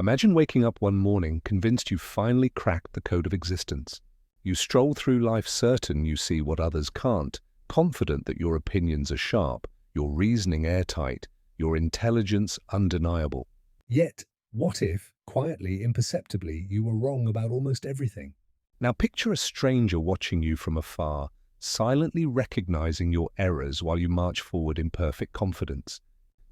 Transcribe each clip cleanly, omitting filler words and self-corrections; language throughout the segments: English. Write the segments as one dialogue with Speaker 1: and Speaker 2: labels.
Speaker 1: Imagine waking up one morning convinced you finally cracked the code of existence. You stroll through life certain you see what others can't, confident that your opinions are sharp, your reasoning airtight, your intelligence undeniable. Yet, what if, quietly, imperceptibly, you were wrong about almost everything? Now picture a stranger watching you from afar, silently recognizing your errors while you march forward in perfect confidence.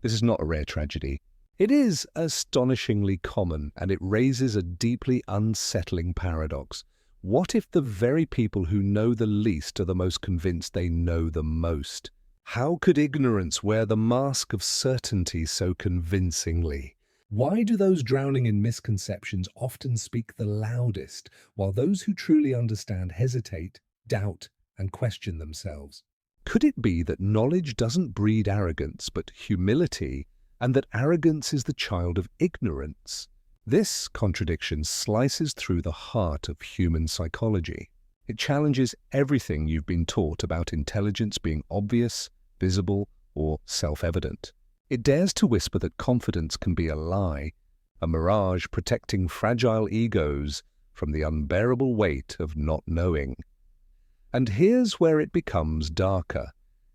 Speaker 1: This is not a rare tragedy. It is astonishingly common, and it raises a deeply unsettling paradox. What if the very people who know the least are the most convinced they know the most? How could ignorance wear the mask of certainty so convincingly? Why do those drowning in misconceptions often speak the loudest, while those who truly understand hesitate, doubt, and question themselves? Could it be that knowledge doesn't breed arrogance, but humility, and that arrogance is the child of ignorance? This contradiction slices through the heart of human psychology. It challenges everything you've been taught about intelligence being obvious, visible, or self-evident. It dares to whisper that confidence can be a lie, a mirage protecting fragile egos from the unbearable weight of not knowing. And here's where it becomes darker.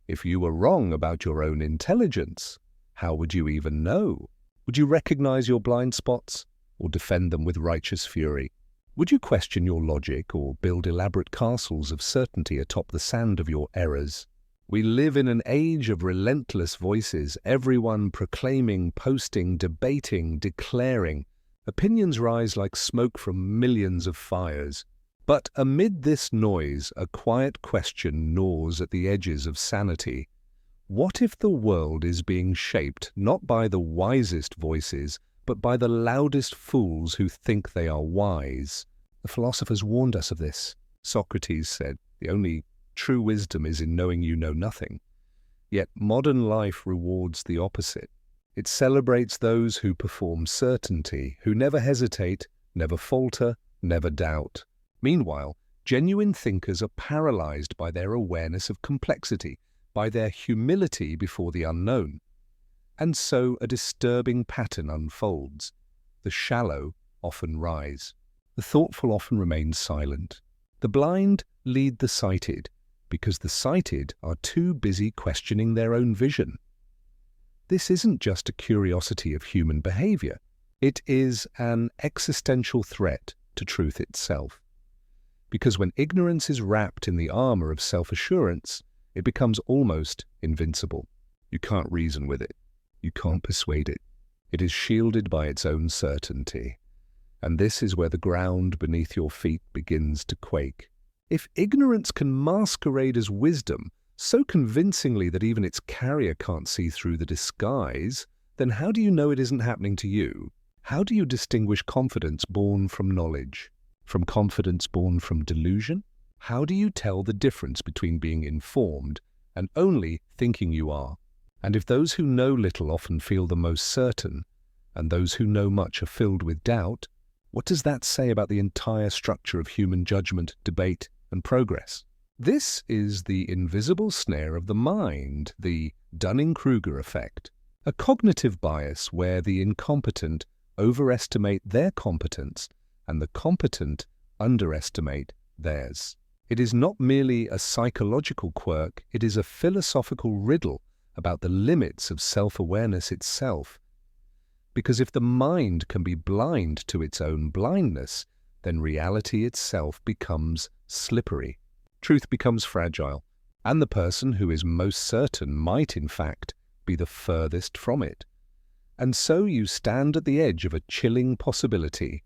Speaker 1: If you were wrong about your own intelligence, how would you even know? Would you recognize your blind spots, or defend them with righteous fury? Would you question your logic or build elaborate castles of certainty atop the sand of your errors? We live in an age of relentless voices, everyone proclaiming, posting, debating, declaring. Opinions rise like smoke from millions of fires. But amid this noise, a quiet question gnaws at the edges of sanity. What if the world is being shaped not by the wisest voices, but by the loudest fools who think they are wise? The philosophers warned us of this. Socrates said, "The only true wisdom is in knowing you know nothing." Yet modern life rewards the opposite. It celebrates those who perform certainty, who never hesitate, never falter, never doubt. Meanwhile, genuine thinkers are paralyzed by their awareness of complexity, by their humility before the unknown. And so a disturbing pattern unfolds. The shallow often rise. The thoughtful often remain silent. The blind lead the sighted, because the sighted are too busy questioning their own vision. This isn't just a curiosity of human behavior. It is an existential threat to truth itself. Because when ignorance is wrapped in the armor of self-assurance, it becomes almost invincible. You can't reason with it. You can't persuade it. It is shielded by its own certainty. And this is where the ground beneath your feet begins to quake. If ignorance can masquerade as wisdom so convincingly that even its carrier can't see through the disguise, then how do you know it isn't happening to you? How do you distinguish confidence born from knowledge, from confidence born from delusion? How do you tell the difference between being informed and only thinking you are? And if those who know little often feel the most certain, and those who know much are filled with doubt, what does that say about the entire structure of human judgment, debate, and progress? This is the invisible snare of the mind, the Dunning-Kruger effect, a cognitive bias where the incompetent overestimate their competence and the competent underestimate theirs. It is not merely a psychological quirk, it is a philosophical riddle about the limits of self-awareness itself. Because if the mind can be blind to its own blindness, then reality itself becomes slippery. Truth becomes fragile, and the person who is most certain might, in fact, be the furthest from it. And so you stand at the edge of a chilling possibility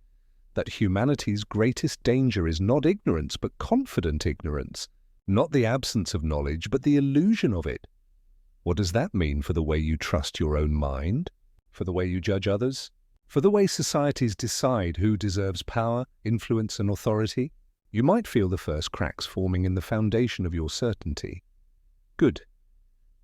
Speaker 1: that humanity's greatest danger is not ignorance, but confident ignorance, not the absence of knowledge, but the illusion of it. What does that mean for the way you trust your own mind, for the way you judge others, for the way societies decide who deserves power, influence, and authority? You might feel the first cracks forming in the foundation of your certainty. Good,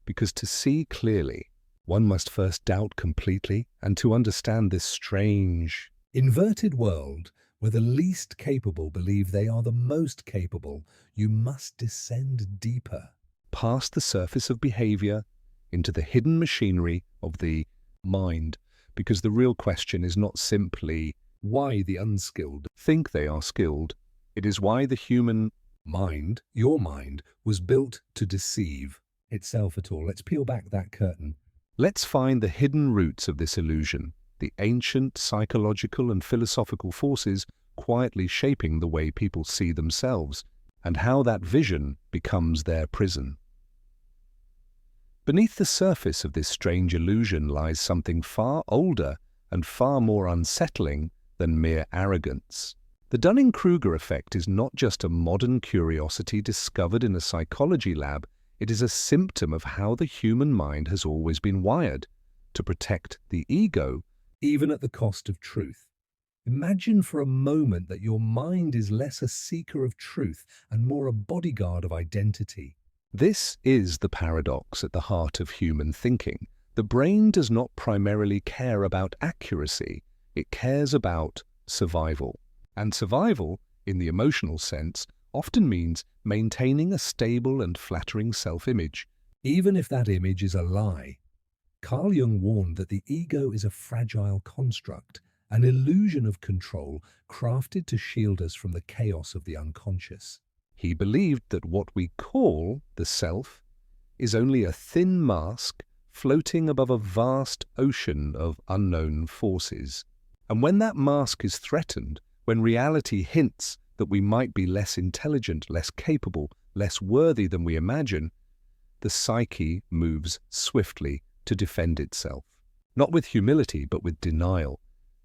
Speaker 1: because to see clearly, one must first doubt completely, and to understand this strange, inverted world where the least capable believe they are the most capable, you must descend deeper, past the surface of behavior, into the hidden machinery of the mind, because the real question is not simply why the unskilled think they are skilled. It is why the human mind, your mind, was built to deceive itself at all. Let's peel back that curtain. Let's find the hidden roots of this illusion, the ancient psychological and philosophical forces quietly shaping the way people see themselves, and how that vision becomes their prison. Beneath the surface of this strange illusion lies something far older and far more unsettling than mere arrogance. The Dunning-Kruger effect is not just a modern curiosity discovered in a psychology lab, it is a symptom of how the human mind has always been wired to protect the ego, even at the cost of truth. Imagine for a moment that your mind is less a seeker of truth and more a bodyguard of identity. This is the paradox at the heart of human thinking. The brain does not primarily care about accuracy, it cares about survival. And survival, in the emotional sense, often means maintaining a stable and flattering self-image, even if that image is a lie. Carl Jung warned that the ego is a fragile construct, an illusion of control crafted to shield us from the chaos of the unconscious. He believed that what we call the self is only a thin mask floating above a vast ocean of unknown forces. And when that mask is threatened, when reality hints that we might be less intelligent, less capable, less worthy than we imagine, the psyche moves swiftly to defend itself. Not with humility, but with denial.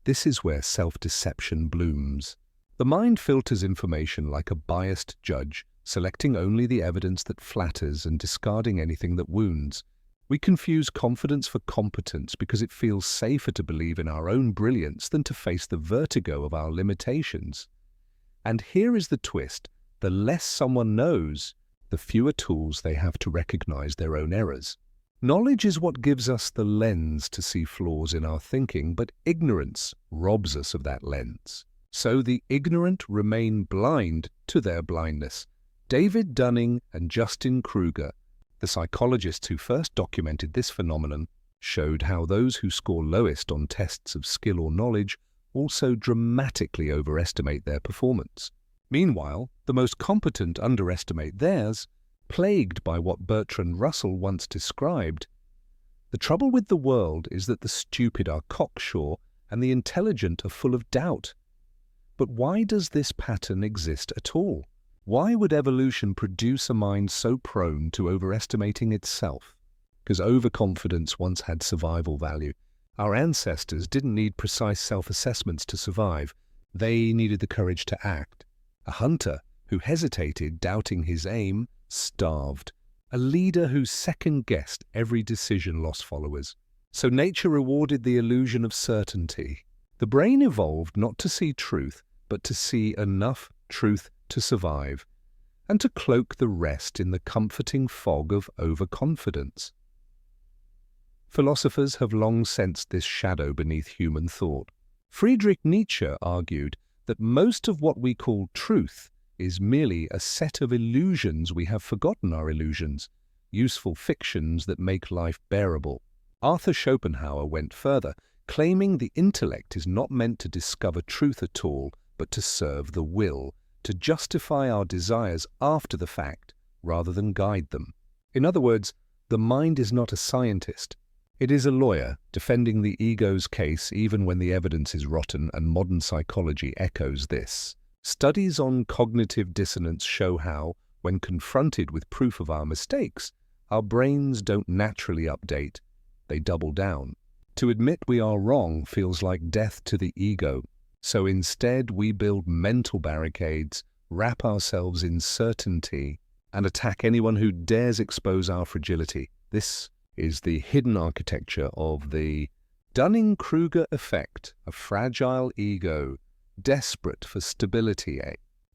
Speaker 1: This is where self-deception blooms. The mind filters information like a biased judge, selecting only the evidence that flatters and discarding anything that wounds. We confuse confidence for competence because it feels safer to believe in our own brilliance than to face the vertigo of our limitations. And here is the twist: the less someone knows, the fewer tools they have to recognize their own errors. Knowledge is what gives us the lens to see flaws in our thinking, but ignorance robs us of that lens. So the ignorant remain blind to their blindness. David Dunning and Justin Kruger, the psychologists who first documented this phenomenon, showed how those who score lowest on tests of skill or knowledge also dramatically overestimate their performance. Meanwhile, the most competent underestimate theirs, plagued by what Bertrand Russell once described. The trouble with the world is that the stupid are cocksure and the intelligent are full of doubt. But why does this pattern exist at all? Why would evolution produce a mind so prone to overestimating itself? Because overconfidence once had survival value. Our ancestors didn't need precise self-assessments to survive. They needed the courage to act. A hunter who hesitated, doubting his aim, starved. A leader who second-guessed every decision lost followers. So nature rewarded the illusion of certainty. The brain evolved not to see truth, but to see enough truth to survive, and to cloak the rest in the comforting fog of overconfidence. Philosophers have long sensed this shadow beneath human thought. Friedrich Nietzsche argued that most of what we call truth is merely a set of illusions we have forgotten are illusions, useful fictions that make life bearable. Arthur Schopenhauer went further, claiming the intellect is not meant to discover truth at all, but to serve the will, to justify our desires after the fact, rather than guide them. In other words, the mind is not a scientist. It is a lawyer, defending the ego's case even when the evidence is rotten, and modern psychology echoes this. Studies on cognitive dissonance show how, when confronted with proof of our mistakes, our brains don't naturally update, they double down. To admit we are wrong feels like death to the ego, so instead we build mental barricades, wrap ourselves in certainty, and attack anyone who dares expose our fragility. This is the hidden architecture of the Dunning-Kruger effect, a fragile ego, desperate for stability.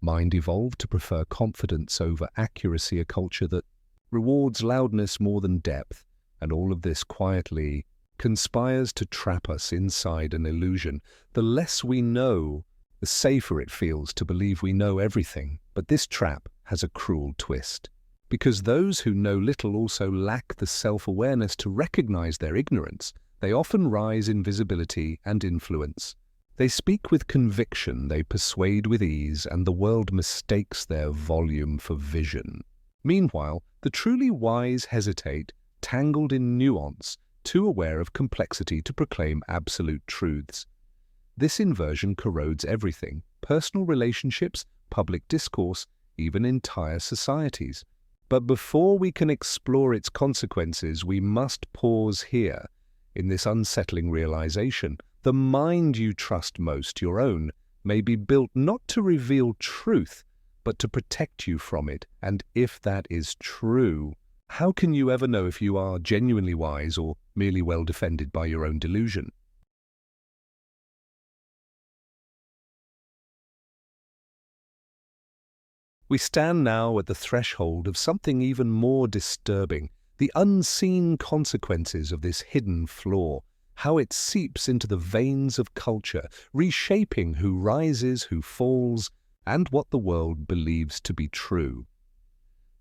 Speaker 1: Mind evolved to prefer confidence over accuracy, a culture that rewards loudness more than depth, and all of this quietly conspires to trap us inside an illusion. The less we know, the safer it feels to believe we know everything. But this trap has a cruel twist, because those who know little also lack the self-awareness to recognize their ignorance. They often rise in visibility and influence. They speak with conviction, they persuade with ease, and the world mistakes their volume for vision. Meanwhile, the truly wise hesitate, tangled in nuance, too aware of complexity to proclaim absolute truths. This inversion corrodes everything: personal relationships, public discourse, even entire societies. But before we can explore its consequences, we must pause here, in this unsettling realization. The mind you trust most, your own, may be built not to reveal truth, but to protect you from it. And if that is true, how can you ever know if you are genuinely wise or merely well defended by your own delusion? We stand now at the threshold of something even more disturbing: the unseen consequences of this hidden flaw, how it seeps into the veins of culture, reshaping who rises, who falls, and what the world believes to be true.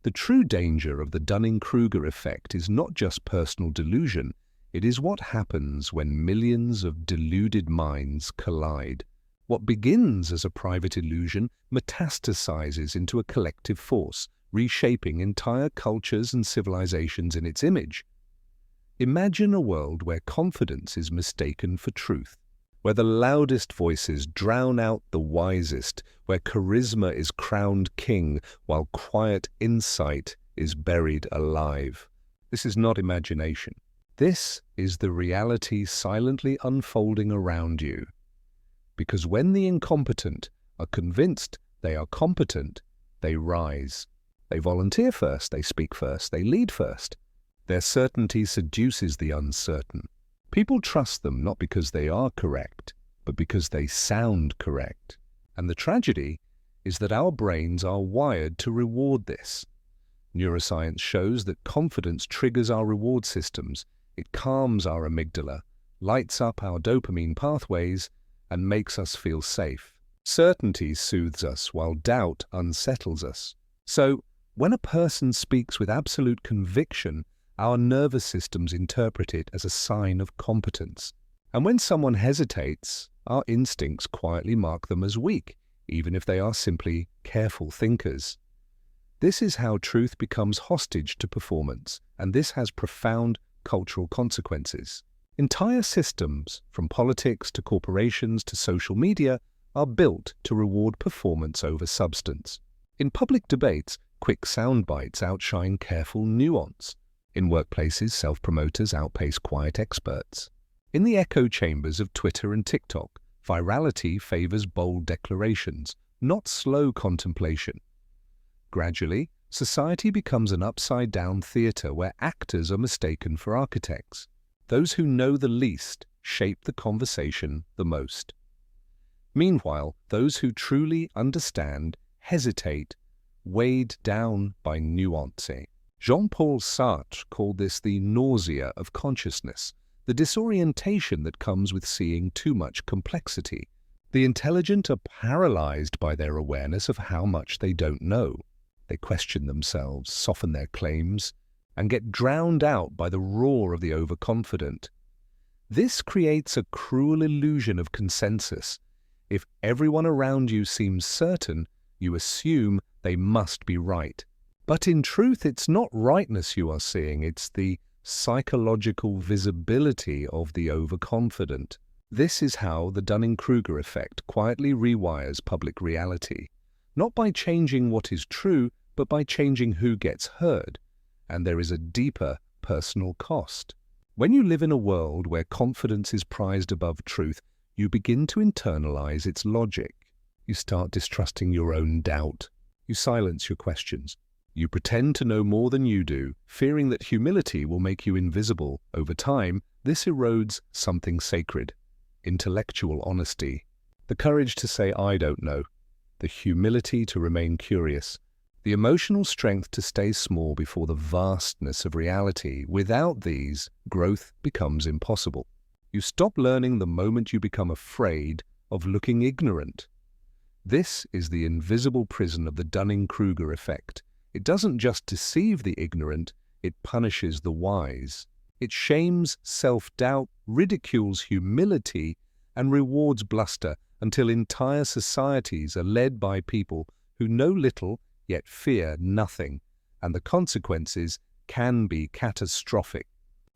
Speaker 1: The true danger of the Dunning-Kruger effect is not just personal delusion, it is what happens when millions of deluded minds collide. What begins as a private illusion metastasizes into a collective force, reshaping entire cultures and civilizations in its image. Imagine a world where confidence is mistaken for truth, where the loudest voices drown out the wisest, where charisma is crowned king while quiet insight is buried alive. This is not imagination. This is the reality silently unfolding around you. Because when the incompetent are convinced they are competent, they rise. They volunteer first, they speak first, they lead first. Their certainty seduces the uncertain. People trust them not because they are correct, but because they sound correct. And the tragedy is that our brains are wired to reward this. Neuroscience shows that confidence triggers our reward systems. It calms our amygdala, lights up our dopamine pathways, and makes us feel safe. Certainty soothes us, while doubt unsettles us. So, when a person speaks with absolute conviction, our nervous systems interpret it as a sign of competence. And when someone hesitates, our instincts quietly mark them as weak, even if they are simply careful thinkers. This is how truth becomes hostage to performance, and this has profound cultural consequences. Entire systems, from politics to corporations to social media, are built to reward performance over substance. In public debates, quick sound bites outshine careful nuance. In workplaces, self-promoters outpace quiet experts. In the echo chambers of Twitter and TikTok, virality favors bold declarations, not slow contemplation. Gradually, society becomes an upside-down theater where actors are mistaken for architects. Those who know the least shape the conversation the most. Meanwhile, those who truly understand hesitate, weighed down by nuance. Jean-Paul Sartre called this the nausea of consciousness, the disorientation that comes with seeing too much complexity. The intelligent are paralyzed by their awareness of how much they don't know. They question themselves, soften their claims, and get drowned out by the roar of the overconfident. This creates a cruel illusion of consensus. If everyone around you seems certain, you assume they must be right. But in truth, it's not rightness you are seeing, it's the psychological visibility of the overconfident. This is how the Dunning-Kruger effect quietly rewires public reality, not by changing what is true, but by changing who gets heard. And there is a deeper personal cost. When you live in a world where confidence is prized above truth, you begin to internalize its logic. You start distrusting your own doubt. You silence your questions. You pretend to know more than you do, fearing that humility will make you invisible. Over time, this erodes something sacred: intellectual honesty, the courage to say "I don't know," the humility to remain curious, the emotional strength to stay small before the vastness of reality. Without these, growth becomes impossible. You stop learning the moment you become afraid of looking ignorant. This is the invisible prison of the Dunning-Kruger effect. It doesn't just deceive the ignorant, it punishes the wise. It shames self-doubt, ridicules humility, and rewards bluster until entire societies are led by people who know little yet fear nothing, and the consequences can be catastrophic.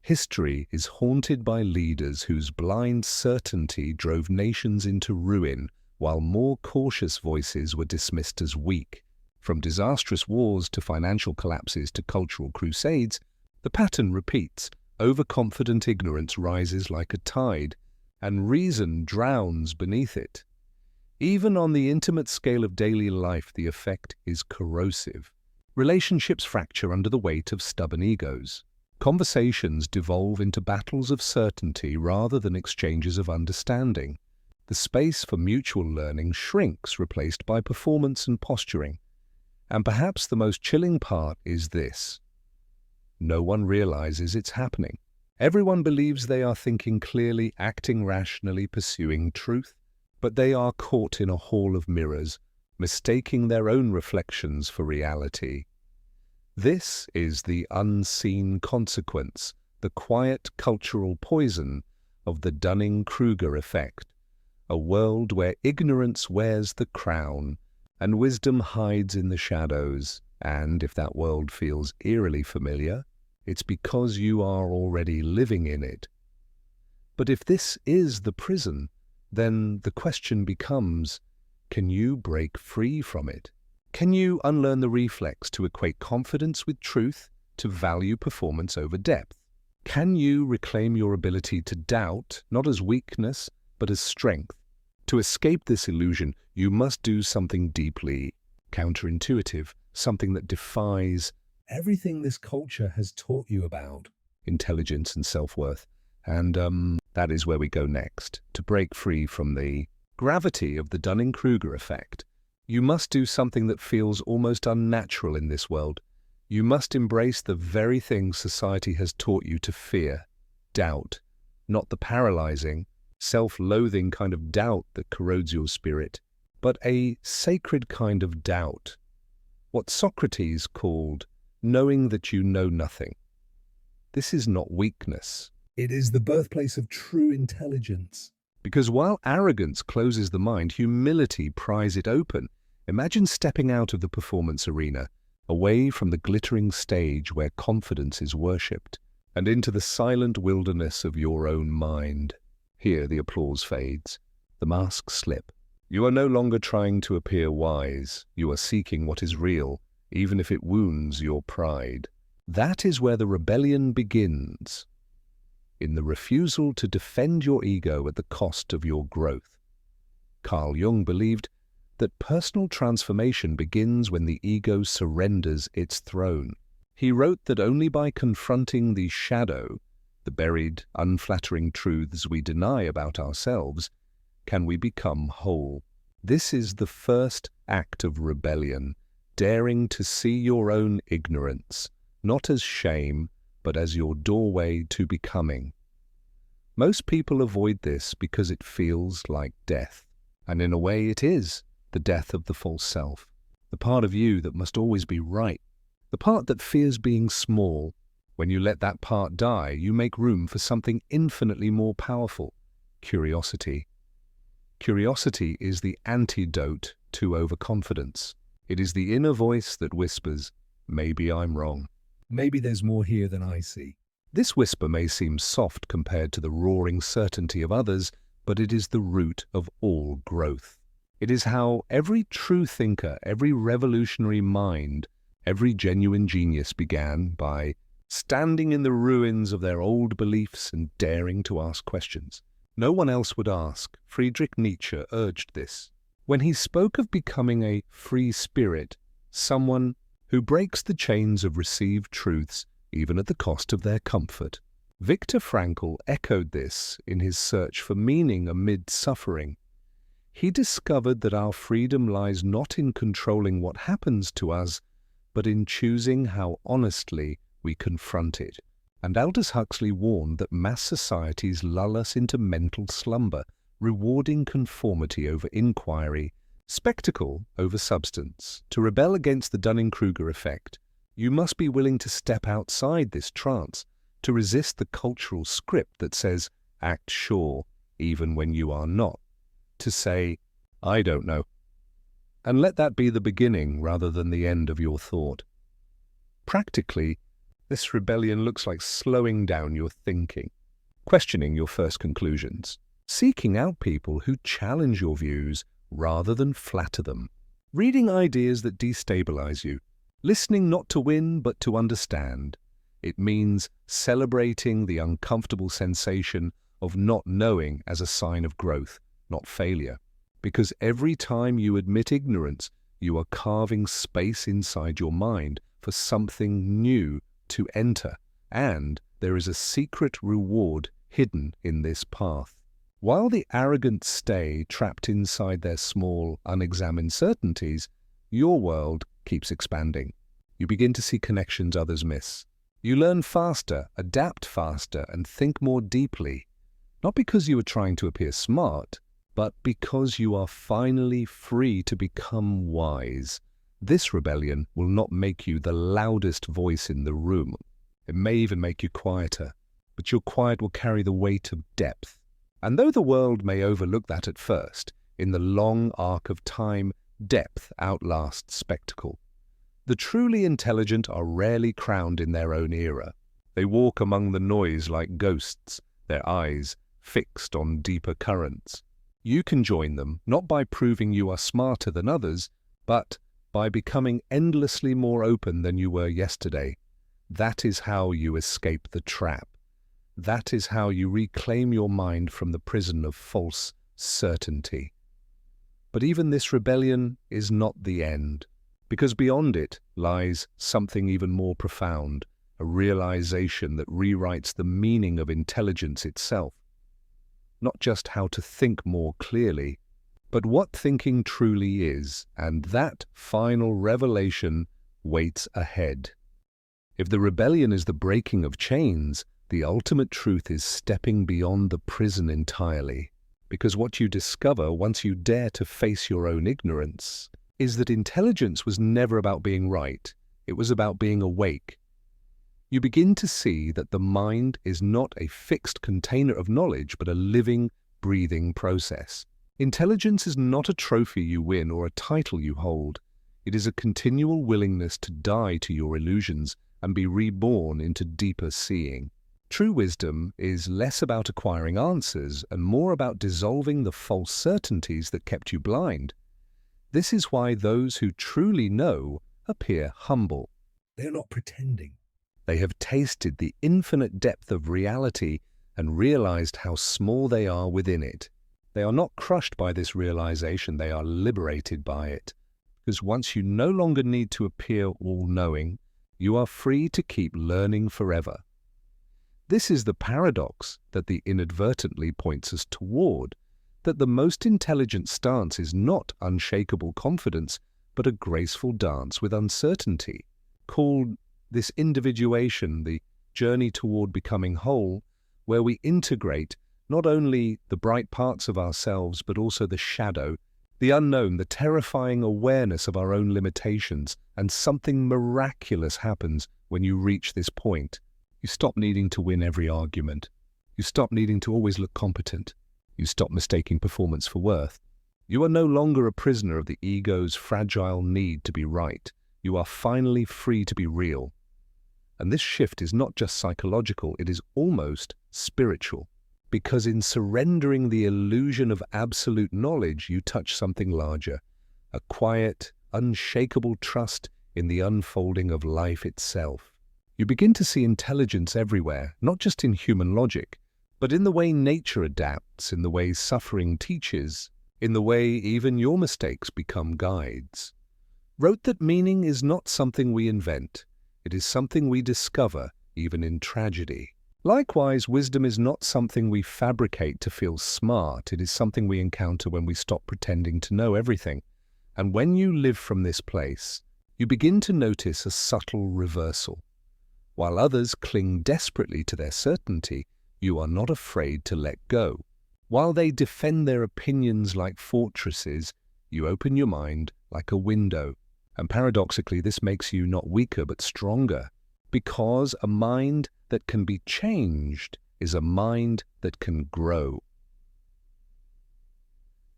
Speaker 1: History is haunted by leaders whose blind certainty drove nations into ruin, while more cautious voices were dismissed as weak. From disastrous wars to financial collapses to cultural crusades, the pattern repeats. Overconfident ignorance rises like a tide, and reason drowns beneath it. Even on the intimate scale of daily life, the effect is corrosive. Relationships fracture under the weight of stubborn egos. Conversations devolve into battles of certainty rather than exchanges of understanding. The space for mutual learning shrinks, replaced by performance and posturing. And perhaps the most chilling part is this: no one realizes it's happening. Everyone believes they are thinking clearly, acting rationally, pursuing truth, but they are caught in a hall of mirrors, mistaking their own reflections for reality. This is the unseen consequence, the quiet cultural poison of the Dunning-Kruger effect, a world where ignorance wears the crown and wisdom hides in the shadows. And if that world feels eerily familiar, it's because you are already living in it. But if this is the prison, then the question becomes, can you break free from it? Can you unlearn the reflex to equate confidence with truth, to value performance over depth? Can you reclaim your ability to doubt, not as weakness, but as strength? To escape this illusion, you must do something deeply counterintuitive, something that defies everything this culture has taught you about intelligence and self-worth. And that is where we go next. To break free from the gravity of the Dunning-Kruger effect, you must do something that feels almost unnatural in this world. You must embrace the very thing society has taught you to fear: doubt, not the paralyzing, self-loathing kind of doubt that corrodes your spirit, but a sacred kind of doubt, what Socrates called knowing that you know nothing. This is not weakness. It is the birthplace of true intelligence. Because while arrogance closes the mind, humility pries it open. Imagine stepping out of the performance arena, away from the glittering stage where confidence is worshipped, and into the silent wilderness of your own mind. Here the applause fades, the masks slip. You are no longer trying to appear wise. You are seeking what is real, even if it wounds your pride. That is where the rebellion begins, in the refusal to defend your ego at the cost of your growth. Carl Jung believed that personal transformation begins when the ego surrenders its throne. He wrote that only by confronting the shadow, the buried, unflattering truths we deny about ourselves, can we become whole. This is the first act of rebellion, daring to see your own ignorance, not as shame, but as your doorway to becoming. Most people avoid this because it feels like death. And in a way it is the death of the false self, the part of you that must always be right, the part that fears being small. When you let that part die, you make room for something infinitely more powerful: curiosity. Curiosity is the antidote to overconfidence. It is the inner voice that whispers, maybe I'm wrong. Maybe there's more here than I see. This whisper may seem soft compared to the roaring certainty of others, but it is the root of all growth. It is how every true thinker, every revolutionary mind, every genuine genius began, by standing in the ruins of their old beliefs and daring to ask questions no one else would ask. Friedrich Nietzsche urged this when he spoke of becoming a free spirit, someone who breaks the chains of received truths even at the cost of their comfort. Viktor Frankl echoed this in his search for meaning amid suffering. He discovered that our freedom lies not in controlling what happens to us, but in choosing how honestly we confront it. And Aldous Huxley warned that mass societies lull us into mental slumber, rewarding conformity over inquiry, spectacle over substance. To rebel against the Dunning-Kruger effect, you must be willing to step outside this trance, to resist the cultural script that says, act sure, even when you are not, to say, I don't know. And let that be the beginning rather than the end of your thought. Practically, this rebellion looks like slowing down your thinking, questioning your first conclusions, seeking out people who challenge your views rather than flatter them, reading ideas that destabilize you, listening not to win but to understand. It means celebrating the uncomfortable sensation of not knowing as a sign of growth, not failure. Because every time you admit ignorance, you are carving space inside your mind for something new to enter, and there is a secret reward hidden in this path. While the arrogant stay trapped inside their small, unexamined certainties, your world keeps expanding. You begin to see connections others miss. You learn faster, adapt faster, and think more deeply, not because you are trying to appear smart, but because you are finally free to become wise. This rebellion will not make you the loudest voice in the room. It may even make you quieter, but your quiet will carry the weight of depth. And though the world may overlook that at first, in the long arc of time, depth outlasts spectacle. The truly intelligent are rarely crowned in their own era. They walk among the noise like ghosts, their eyes fixed on deeper currents. You can join them not by proving you are smarter than others, but by becoming endlessly more open than you were yesterday. That is how you escape the trap. That is how you reclaim your mind from the prison of false certainty. But even this rebellion is not the end, because beyond it lies something even more profound, a realization that rewrites the meaning of intelligence itself. Not just how to think more clearly, but what thinking truly is, and that final revelation waits ahead. If the rebellion is the breaking of chains, the ultimate truth is stepping beyond the prison entirely. Because what you discover once you dare to face your own ignorance is that intelligence was never about being right, it was about being awake. You begin to see that the mind is not a fixed container of knowledge, but a living, breathing process. Intelligence is not a trophy you win or a title you hold. It is a continual willingness to die to your illusions and be reborn into deeper seeing. True wisdom is less about acquiring answers and more about dissolving the false certainties that kept you blind. This is why those who truly know appear humble. They are not pretending. They have tasted the infinite depth of reality and realized how small they are within it. They are not crushed by this realization, they are liberated by it. Because once you no longer need to appear all-knowing, you are free to keep learning forever. This is the paradox that the inadvertently points us toward, that the most intelligent stance is not unshakable confidence, but a graceful dance with uncertainty, called this individuation, the journey toward becoming whole, where we integrate not only the bright parts of ourselves, but also the shadow, the unknown, the terrifying awareness of our own limitations, and something miraculous happens when you reach this point. You stop needing to win every argument. You stop needing to always look competent. You stop mistaking performance for worth. You are no longer a prisoner of the ego's fragile need to be right. You are finally free to be real. And this shift is not just psychological, it is almost spiritual. Because in surrendering the illusion of absolute knowledge, you touch something larger, a quiet, unshakable trust in the unfolding of life itself. You begin to see intelligence everywhere, not just in human logic, but in the way nature adapts, in the way suffering teaches, in the way even your mistakes become guides. Wrote that meaning is not something we invent. It is something we discover, even in tragedy. Likewise, wisdom is not something we fabricate to feel smart. It is something we encounter when we stop pretending to know everything. And when you live from this place, you begin to notice a subtle reversal. While others cling desperately to their certainty, you are not afraid to let go. While they defend their opinions like fortresses, you open your mind like a window. And paradoxically, this makes you not weaker but stronger. Because a mind that can be changed is a mind that can grow.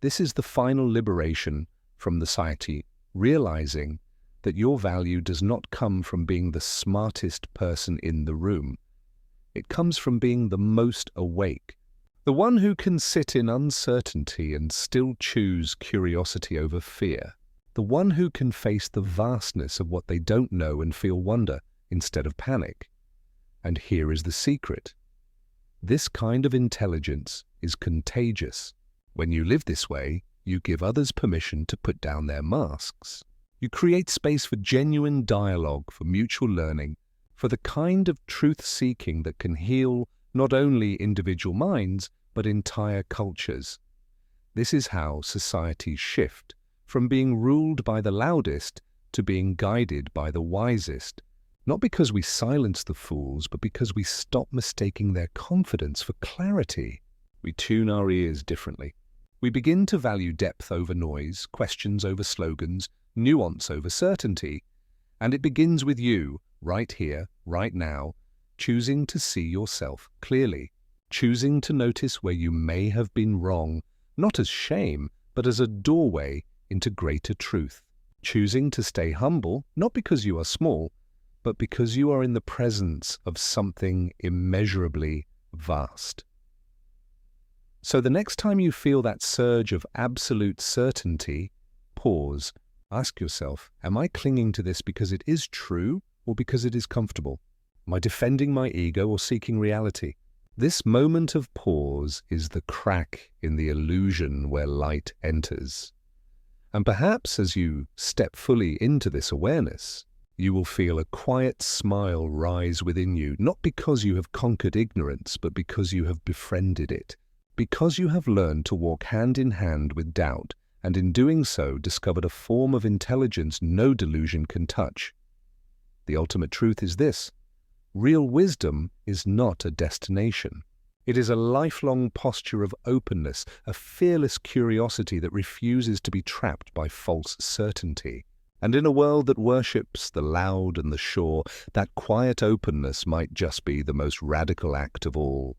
Speaker 1: This is the final liberation from the psyche, realizing that your value does not come from being the smartest person in the room. It comes from being the most awake, the one who can sit in uncertainty and still choose curiosity over fear, the one who can face the vastness of what they don't know and feel wonder instead of panic. And here is the secret. This kind of intelligence is contagious. When you live this way, you give others permission to put down their masks. You create space for genuine dialogue, for mutual learning, for the kind of truth-seeking that can heal not only individual minds, but entire cultures. This is how societies shift, from being ruled by the loudest to being guided by the wisest, not because we silence the fools, but because we stop mistaking their confidence for clarity. We tune our ears differently. We begin to value depth over noise, questions over slogans, nuance over certainty. And it begins with you, right here, right now, choosing to see yourself clearly, choosing to notice where you may have been wrong, not as shame, but as a doorway into greater truth, choosing to stay humble, not because you are small, but because you are in the presence of something immeasurably vast. So the next time you feel that surge of absolute certainty, pause. Ask yourself, am I clinging to this because it is true or because it is comfortable? Am I defending my ego or seeking reality? This moment of pause is the crack in the illusion where light enters. And perhaps as you step fully into this awareness, you will feel a quiet smile rise within you, not because you have conquered ignorance, but because you have befriended it, because you have learned to walk hand in hand with doubt, and in doing so discovered a form of intelligence no delusion can touch. The ultimate truth is this: real wisdom is not a destination. It is a lifelong posture of openness, a fearless curiosity that refuses to be trapped by false certainty. And in a world that worships the loud and the sure, that quiet openness might just be the most radical act of all.